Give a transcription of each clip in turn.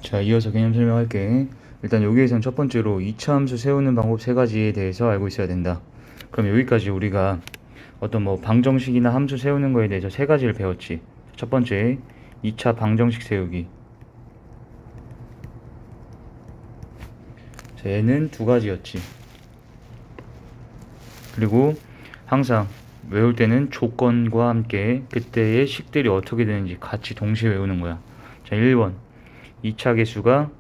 자, 이어서 개념 설명할게. 일단 여기에선 첫 번째로 2차 함수 세우는 방법 세 가지에 대해서 알고 있어야 된다. 그럼 여기까지 우리가 어떤 방정식이나 함수 세우는 거에 대해서 세 가지를 배웠지. 첫 번째, 2차 방정식 세우기. 자, 얘는 두 가지였지. 그리고 항상 외울 때는 조건과 함께 그때의 식들이 어떻게 되는지 같이 동시에 외우는 거야. 자, 1번. 2차 계수가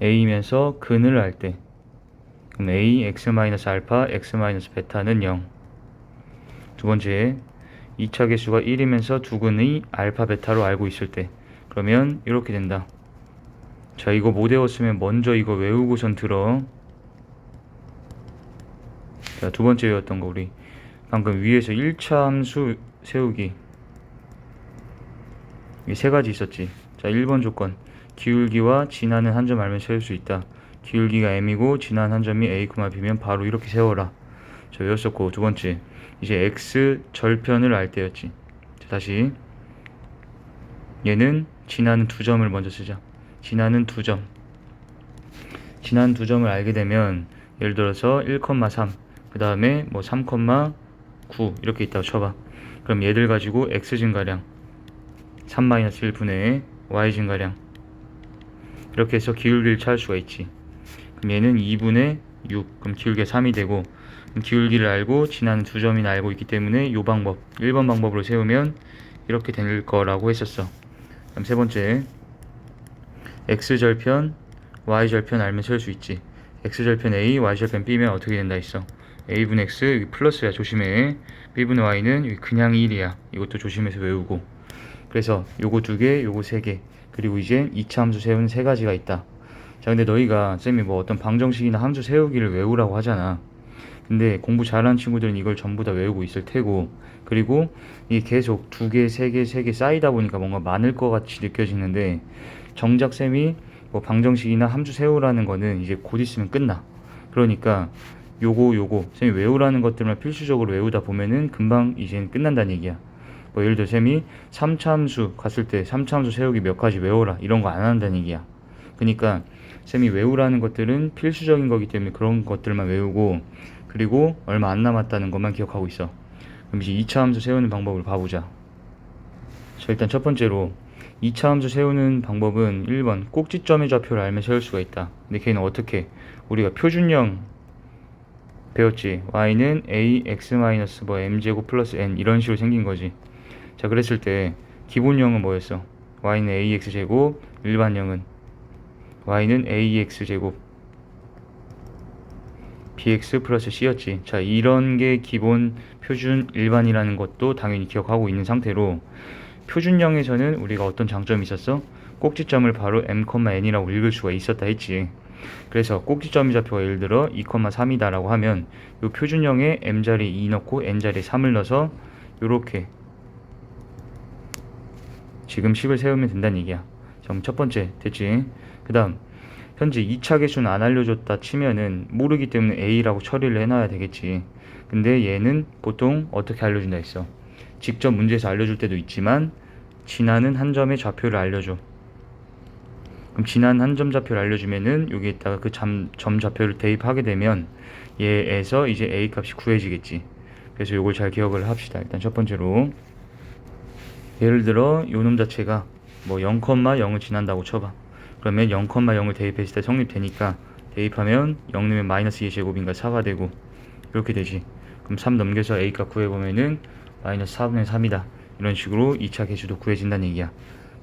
a면서 근을 할 때, 그럼 a x-알파 x-베타는 0. 두 번째, 2차 계수가 1이면서 두근의 알파 베타로 알고 있을 때, 그러면 이렇게 된다. 자, 이거 못 외웠으면 먼저 이거 외우고선 들어. 자, 두 번째 외웠던 거 우리 방금 위에서 1차 함수 세우기 이 세 가지 있었지. 자, 1번 조건, 기울기와 진하는 한 점 알면 세울 수 있다. 기울기가 m이고 진한 한 점이 a, b면 바로 이렇게 세워라. 자, 외웠었고, 두 번째, 이제 x 절편을 알 때였지. 자, 다시 얘는 진하는 두 점을 먼저 쓰자. 진하는 두 점. 진한 두 점을 알게 되면 예를 들어서 1,3, 그 다음에 3,9 이렇게 있다고 쳐봐. 그럼 얘들 가지고 x 증가량 3-1분의 y 증가량 이렇게 해서 기울기를 찾을 수가 있지. 그럼 얘는 2분의 6, 그럼 기울기가 3이 되고, 그럼 기울기를 알고 진하는 두 점이나 알고 있기 때문에 요 방법 1번 방법으로 세우면 이렇게 될 거라고 했었어. 그럼 세 번째, x절편 y절편 알면 세울 수 있지. x절편 a, y절편 b면 어떻게 된다 했어. a분의 x 여기 플러스야, 조심해. b분의 y는 여기 그냥 1이야. 이것도 조심해서 외우고. 그래서 요거 두 개, 요거 세 개, 그리고 이제 2차 함수 세우는 세 가지가 있다. 자, 근데 너희가 쌤이 어떤 방정식이나 함수 세우기를 외우라고 하잖아. 근데 공부 잘하는 친구들은 이걸 전부 다 외우고 있을 테고, 그리고 이게 계속 두 개, 세 개, 세 개 쌓이다 보니까 뭔가 많을 것 같이 느껴지는데, 정작 쌤이 방정식이나 함수 세우라는 거는 이제 곧 있으면 끝나. 그러니까 요거 쌤이 외우라는 것들만 필수적으로 외우다 보면은 금방 이제는 끝난다는 얘기야. 예를 들어 쌤이 3차 함수 갔을 때 3차 함수 세우기 몇 가지 외워라 이런 거 안 한다는 얘기야. 그러니까 쌤이 외우라는 것들은 필수적인 거기 때문에 그런 것들만 외우고, 그리고 얼마 안 남았다는 것만 기억하고 있어. 그럼 이제 2차 함수 세우는 방법을 봐보자. 자, 일단 첫 번째로 2차 함수 세우는 방법은 1번 꼭지점의 좌표를 알면 세울 수가 있다. 근데 걔는 어떻게? 우리가 표준형 배웠지. y는 a x-m제곱 플러스 n 이런 식으로 생긴 거지. 자, 그랬을 때 기본형은 뭐였어? y는 ax제곱, 일반형은 y는 ax제곱 bx 플러스 c였지. 자, 이런 게 기본 표준 일반이라는 것도 당연히 기억하고 있는 상태로, 표준형에서는 우리가 어떤 장점이 있었어? 꼭지점을 바로 m,n이라고 읽을 수가 있었다 했지. 그래서 꼭지점의 좌표가 예를 들어 2,3이다 라고 하면 이 표준형에 m자리에 2 넣고 n자리에 3을 넣어서 요렇게 지금 식을 세우면 된다는 얘기야. 자, 그럼 첫 번째 됐지. 그 다음, 현재 2차 계수는 안 알려줬다 치면은 모르기 때문에 a라고 처리를 해놔야 되겠지. 근데 얘는 보통 어떻게 알려준다 했어? 직접 문제에서 알려줄 때도 있지만 지나는 한 점의 좌표를 알려줘. 그럼 지난 한 점 좌표를 알려주면은 여기에다가 그 점 좌표를 대입하게 되면 얘에서 이제 a 값이 구해지겠지. 그래서 요걸 잘 기억을 합시다. 일단 첫 번째로 예를 들어 요놈 자체가 0,0을 지난다고 쳐봐. 그러면 0,0을 대입했을 때 성립되니까 대입하면 0 넣으면 마이너스 2의 제곱인가 4가 되고 이렇게 되지. 그럼 3 넘겨서 a 값 구해보면은 마이너스 4분의 3이다. 이런 식으로 2차 계수도 구해진다는 얘기야.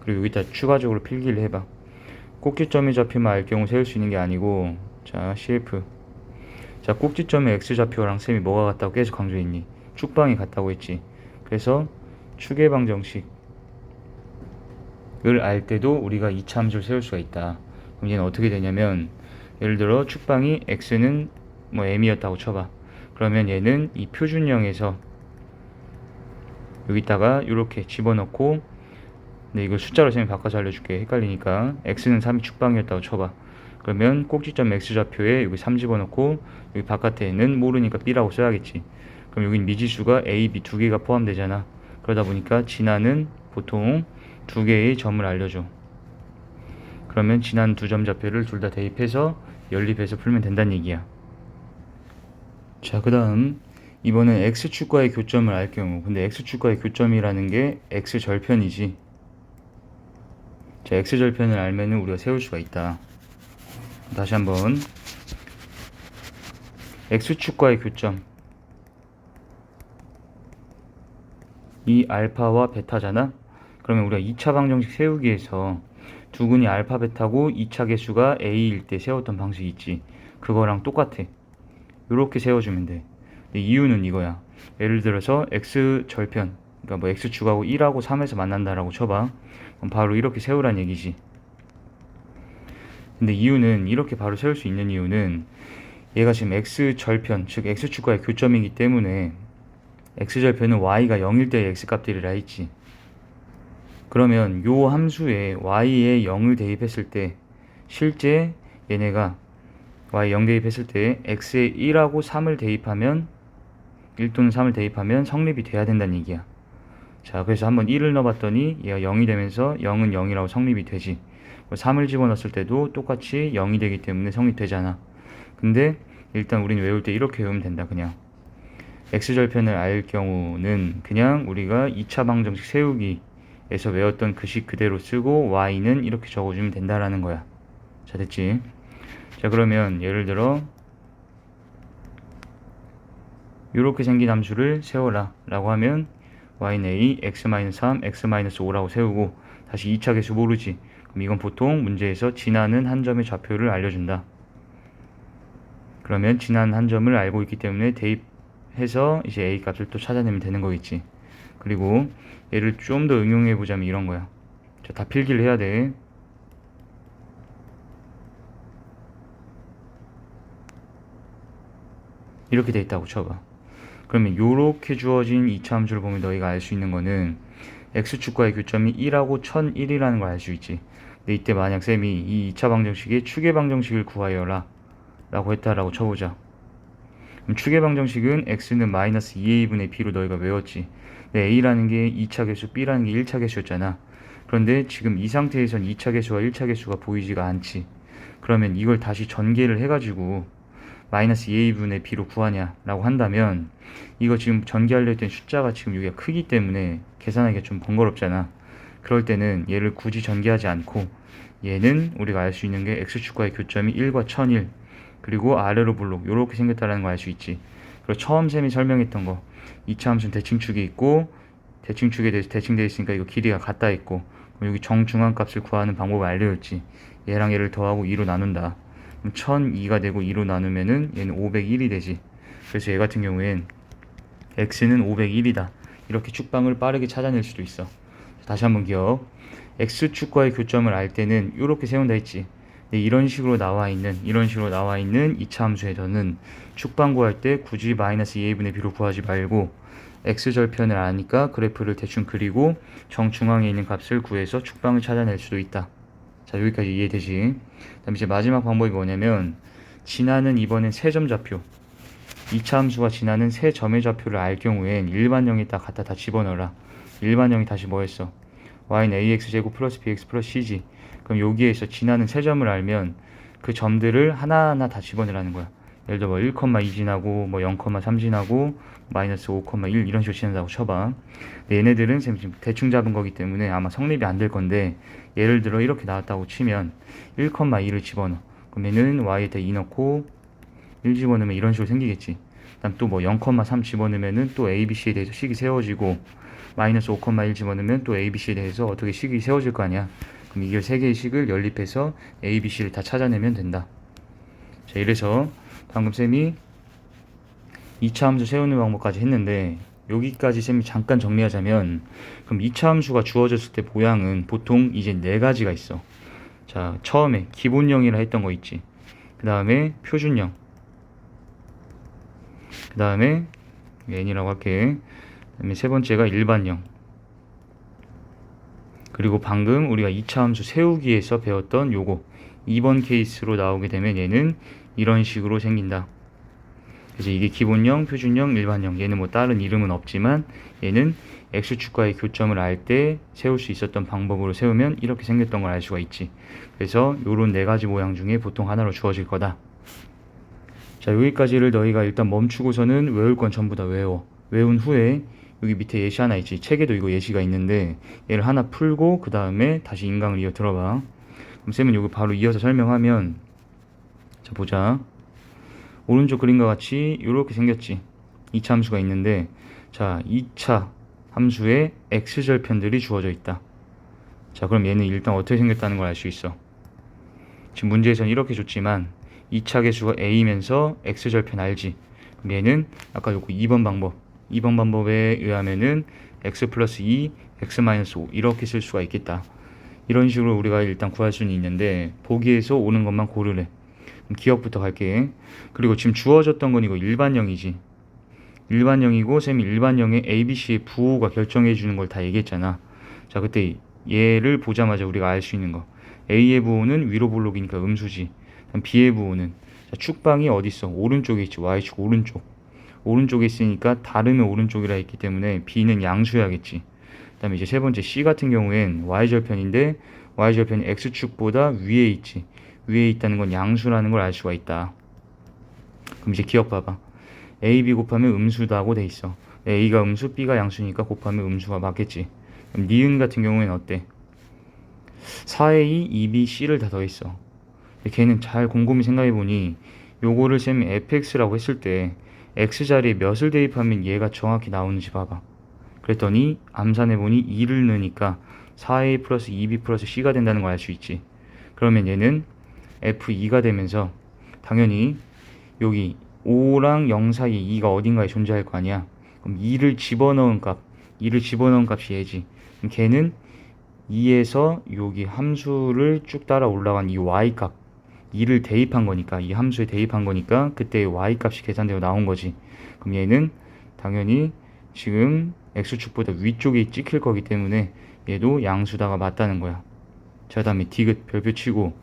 그리고 여기다 추가적으로 필기를 해봐. 꼭지점의 좌표만 알 경우 세울 수 있는 게 아니고, 자, CF. 자, 꼭지점의 x좌표랑 쌤이 뭐가 같다고 계속 강조했니? 축방이 같다고 했지. 그래서 추계 방정식을 알 때도 우리가 2차 함수를 세울 수가 있다. 그럼 얘는 어떻게 되냐면, 예를 들어 축방이 x는 m이었다고 쳐봐. 그러면 얘는 이 표준형에서 여기다가 이렇게 집어넣고, 근데 이걸 숫자로 쌤이 바꿔서 알려줄게. 헷갈리니까. x는 3이 축방이었다고 쳐봐. 그러면 꼭지점 x좌표에 여기 3 집어넣고 여기 바깥에는 모르니까 b라고 써야겠지. 그럼 여기 미지수가 a, b 두 개가 포함되잖아. 그러다 보니까 진화는 보통 두 개의 점을 알려줘. 그러면 지난 두 점 좌표를 둘 다 대입해서 연립해서 풀면 된다는 얘기야. 자, 그 다음 이번엔 x축과의 교점을 알 경우, 근데 x축과의 교점이라는 게 x절편이지. 자, x절편을 알면은 우리가 세울 수가 있다. 다시 한번 x축과의 교점, 이 알파와 베타잖아. 그러면 우리가 2차 방정식 세우기에서 두근이 알파 베타고 2차 계수가 a일 때 세웠던 방식이 있지. 그거랑 똑같아. 이렇게 세워주면 돼. 근데 이유는 이거야. 예를 들어서 x절편, 그러니까 뭐 x축하고 1하고 3에서 만난다라고 쳐봐. 그럼 바로 이렇게 세우란 얘기지. 근데 이유는, 이렇게 바로 세울 수 있는 이유는 얘가 지금 x절편, 즉 x축과의 교점이기 때문에 x절편은 y가 0일 때의 x값들이라 했지. 그러면 요 함수에 y에 0을 대입했을 때, 실제 얘네가 y 0 대입했을 때 x에 1하고 3을 대입하면, 1 또는 3을 대입하면 성립이 돼야 된다는 얘기야. 자, 그래서 한번 1을 넣어봤더니 얘가 0이 되면서 0은 0이라고 성립이 되지. 3을 집어넣었을 때도 똑같이 0이 되기 때문에 성립되잖아. 근데 일단 우리는 외울 때 이렇게 외우면 된다. 그냥 x절편을 알 경우는 그냥 우리가 2차 방정식 세우기에서 외웠던 그 식 그대로 쓰고 y는 이렇게 적어주면 된다라는 거야. 자, 됐지? 자, 그러면 예를 들어 이렇게 생긴 함수를 세워라 라고 하면 y는 a, x-3, x-5라고 세우고, 다시 2차 계수 모르지. 그럼 이건 보통 문제에서 지나는 한 점의 좌표를 알려준다. 그러면 지나는 한 점을 알고 있기 때문에 대입해서 이제 a 값을 또 찾아내면 되는 거겠지. 그리고 얘를 좀 더 응용해 보자면 이런 거야. 자, 다 필기를 해야 돼. 이렇게 돼 있다고 쳐봐. 그러면 요렇게 주어진 2차 함수를 보면 너희가 알 수 있는 거는 x축과의 교점이 1하고 1001이라는 걸 알 수 있지. 근데 이때 만약 쌤이 이 2차 방정식의 추계 방정식을 구하여라 라고 했다라고 쳐보자. 그럼 추계 방정식은 x는 마이너스 2a분의 b로 너희가 외웠지. 근데 a라는 게 2차 계수, b라는 게 1차 계수였잖아. 그런데 지금 이 상태에선 2차 계수와 1차 계수가 보이지가 않지. 그러면 이걸 다시 전개를 해가지고 마이너스 2a분의 b로 구하냐 라고 한다면, 이거 지금 전개하려 했던 숫자가 지금 여기가 크기 때문에 계산하기가 좀 번거롭잖아. 그럴 때는 얘를 굳이 전개하지 않고 얘는 우리가 알 수 있는 게 x축과의 교점이 1과 1001, 그리고 아래로 블록 이렇게 생겼다는 거 알 수 있지. 그리고 처음 쌤이 설명했던 거, 2차 함수는 대칭축이 있고, 대칭축에 대해서 대칭되어 있으니까 이거 길이가 같다 있고, 여기 정중앙값을 구하는 방법을 알려줬지. 얘랑 얘를 더하고 2로 나눈다. 그럼 1002가 되고 2로 나누면은 얘는 501이 되지. 그래서 얘 같은 경우엔 x는 501이다. 이렇게 축방을 빠르게 찾아낼 수도 있어. 다시 한번 기억. x축과의 교점을 알 때는 이렇게 세운다 했지. 근데 이런 식으로 나와 있는 2차 함수에서는 축방 구할 때 굳이 마이너스 2a분의 b로 구하지 말고 x절편을 아니까 그래프를 대충 그리고 정중앙에 있는 값을 구해서 축방을 찾아낼 수도 있다. 자, 여기까지 이해되지? 그다음 이제 마지막 방법이 뭐냐면, 지나는 이번엔 세 점 좌표, 2차 함수가 지나는 세 점의 좌표를 알 경우엔 일반형에다 갖다 다 집어넣어라. 일반형이 다시 뭐였어? y는 ax제곱 플러스 bx 플러스 c지. 그럼 여기에서 지나는 세 점을 알면 그 점들을 하나하나 다 집어넣으라는 거야. 예를 들어 뭐 1,2 지나고 뭐 0,3 지나고 마이너스 5,1 이런 식으로 지난다고 쳐봐. 얘네들은 지금 대충 잡은 거기 때문에 아마 성립이 안 될 건데, 예를 들어 이렇게 나왔다고 치면 1,2를 집어넣어. 그럼 얘는 y에다 2 넣고 1 집어넣으면 이런 식으로 생기겠지. 그다음 또 뭐 0,3 집어넣으면은 또 a, b, c에 대해서 식이 세워지고, 마이너스 5,1 집어넣으면 또 a, b, c에 대해서 어떻게 식이 세워질 거 아니야. 그럼 이게 세 개의 식을 연립해서 a, b, c를 다 찾아내면 된다. 자, 이래서 방금 쌤이 2차 함수 세우는 방법까지 했는데, 여기까지 쌤이 잠깐 정리하자면, 그럼 2차 함수가 주어졌을 때 모양은 보통 이제 네 가지가 있어. 자, 처음에 기본형이라 했던 거 있지. 그 다음에 표준형, 그 다음에 n이라고 할게. 그 다음에 세 번째가 일반형, 그리고 방금 우리가 2차 함수 세우기에서 배웠던 요거 2번 케이스로 나오게 되면 얘는 이런 식으로 생긴다. 그래서 이게 기본형, 표준형, 일반형. 얘는 뭐 다른 이름은 없지만 얘는 x축과의 교점을 알 때 세울 수 있었던 방법으로 세우면 이렇게 생겼던 걸 알 수가 있지. 그래서 요런 네 가지 모양 중에 보통 하나로 주어질 거다. 자, 여기까지를 너희가 일단 멈추고서는 외울 건 전부 다 외워. 외운 후에 여기 밑에 예시 하나 있지. 책에도 이거 예시가 있는데 얘를 하나 풀고 그 다음에 다시 인강을 이어 들어봐. 그럼 쌤은 이거 바로 이어서 설명하면, 자 보자. 오른쪽 그림과 같이 이렇게 생겼지. 2차 함수가 있는데, 자 2차 함수에 x절편들이 주어져 있다. 자 그럼 얘는 일단 어떻게 생겼다는 걸 알 수 있어. 지금 문제에서는 이렇게 줬지만 2차 계수가 a면서 x절편 알지. 그럼 얘는 아까 요거 2번 방법에 의하면은 x 플러스 2, x 마이너스 5 이렇게 쓸 수가 있겠다. 이런 식으로 우리가 일단 구할 수는 있는데 보기에서 오는 것만 고르래. 그럼 기억부터 갈게. 그리고 지금 주어졌던 건 이거 일반형이지. 일반형이고 쌤이 일반형의 ABC의 부호가 결정해 주는 걸 다 얘기했잖아. 자 그때 얘를 보자마자 우리가 알 수 있는 거, A의 부호는 위로 볼록이니까 음수지. 그럼 B의 부호는, 자 축방이 어디 있어? 오른쪽에 있지. Y축 오른쪽에 있으니까 다르면 오른쪽이라 했기 때문에 B는 양수해야겠지. 그 다음에 이제 세 번째 C 같은 경우엔 Y절편인데 Y절편이 X축보다 위에 있지. 위에 있다는 건 양수라는 걸 알 수가 있다. 그럼 이제 기억 봐봐. A, B 곱하면 음수다고 돼 있어. A가 음수, B가 양수니까 곱하면 음수가 맞겠지. 그럼 니은 같은 경우에는 어때? 4A, 2B, C를 다 더했어. 걔는 잘 곰곰이 생각해보니 요거를 쌤이 fx라고 했을 때 x자리에 몇을 대입하면 얘가 정확히 나오는지 봐봐. 그랬더니 암산해보니 2를 넣으니까 4A 플러스 2B 플러스 C가 된다는 걸 알 수 있지. 그러면 얘는 F2가 되면서 당연히 여기 5랑 0 사이에 2가 어딘가에 존재할 거 아니야. 그럼 2를 집어넣은 값이 얘지. 그럼 걔는 2에서 여기 함수를 쭉 따라 올라간 이 y값, 2를 대입한 거니까, 이 함수에 대입한 거니까 그때의 y값이 계산되어 나온 거지. 그럼 얘는 당연히 지금 x축보다 위쪽에 찍힐 거기 때문에 얘도 양수다가 맞다는 거야. 자 다음에 디귿 별표 치고,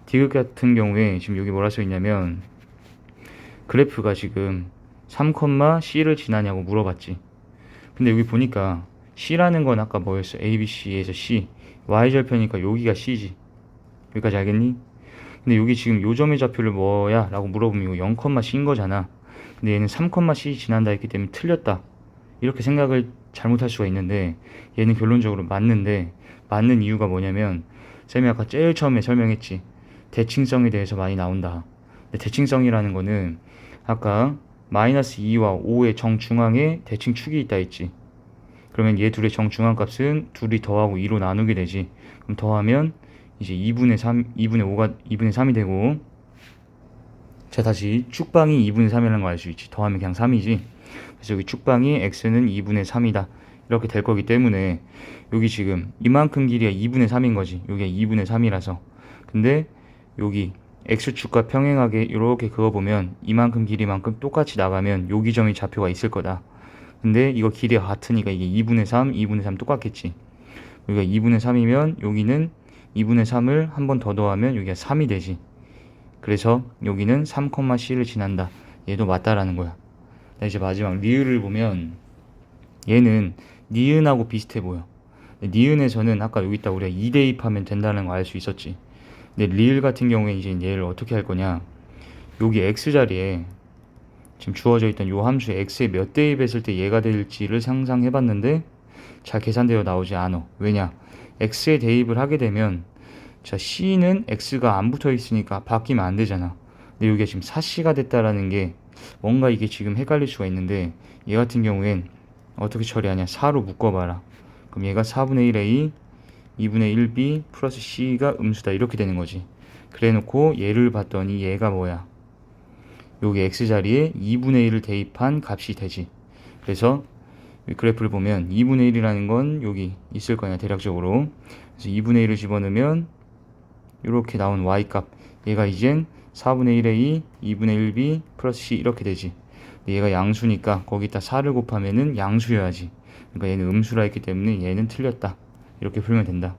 디귿 같은 경우에 지금 여기 뭐라 써 있냐면 그래프가 지금 3,C를 지나냐고 물어봤지. 근데 여기 보니까 C라는 건 아까 뭐였어? ABC에서 C, Y절편이니까 여기가 C지. 여기까지 알겠니? 근데 여기 지금 요점의 좌표를 뭐야? 라고 물어보면 이거 0,C인 거잖아. 근데 얘는 3,C 지난다 했기 때문에 틀렸다. 이렇게 생각을 잘못할 수가 있는데 얘는 결론적으로 맞는데, 맞는 이유가 뭐냐면 쌤이 아까 제일 처음에 설명했지. 대칭성에 대해서 많이 나온다. 근데 대칭성이라는 거는 아까 마이너스 2와 5의 정중앙에 대칭축이 있다 했지. 그러면 얘 둘의 정중앙 값은 둘이 더하고 2로 나누게 되지. 그럼 더하면 이제 2분의 5가 2분의 3이 되고, 자 다시 축방이 2분의 3이라는 걸 알 수 있지. 더하면 그냥 3이지. 그래서 여기 축방이 x는 2분의 3이다 이렇게 될 거기 때문에 여기 지금 이만큼 길이가 2분의 3인 거지. 여기가 2분의 3이라서. 근데 여기 x축과 평행하게 이렇게 그어보면 이만큼 길이만큼 똑같이 나가면 여기 점이 좌표가 있을 거다. 근데 이거 길이가 같으니까 이게 2분의 3, 2분의 3 똑같겠지. 여기가 2분의 3이면 여기는 2분의 3을 한 번 더 더하면 여기가 3이 되지. 그래서 여기는 3,C를 지난다. 얘도 맞다라는 거야. 이제 마지막 리을을 보면 얘는 니은하고 비슷해 보여. 니은에서는 아까 여기다 우리가 2 대입하면 된다는 거 알 수 있었지. 근데 리을 같은 경우에 이제 얘를 어떻게 할 거냐. 여기 x자리에 지금 주어져 있던 요 함수에 x에 몇 대입했을 때 얘가 될지를 상상해 봤는데 잘 계산되어 나오지 않아. 왜냐? x에 대입을 하게 되면, 자 c는 x가 안 붙어 있으니까 바뀌면 안 되잖아. 근데 여기가 지금 4c가 됐다라는 게 뭔가 이게 지금 헷갈릴 수가 있는데, 얘 같은 경우엔 어떻게 처리하냐. 4로 묶어봐라. 그럼 얘가 4분의 1a 2분의 1b 플러스 c가 음수다 이렇게 되는 거지. 그래 놓고 얘를 봤더니 얘가 뭐야, 여기 x자리에 2분의 1을 대입한 값이 되지. 그래서 이 그래프를 보면 2분의 1이라는 건 여기 있을 거냐 대략적으로. 그래서 2분의 1을 집어넣으면 이렇게 나온 y값, 얘가 이젠 4분의 1a 2분의 1b 플러스 c 이렇게 되지. 얘가 양수니까 거기다 4를 곱하면은 양수여야지. 그러니까 얘는 음수라 했기 때문에 얘는 틀렸다. 이렇게 풀면 된다.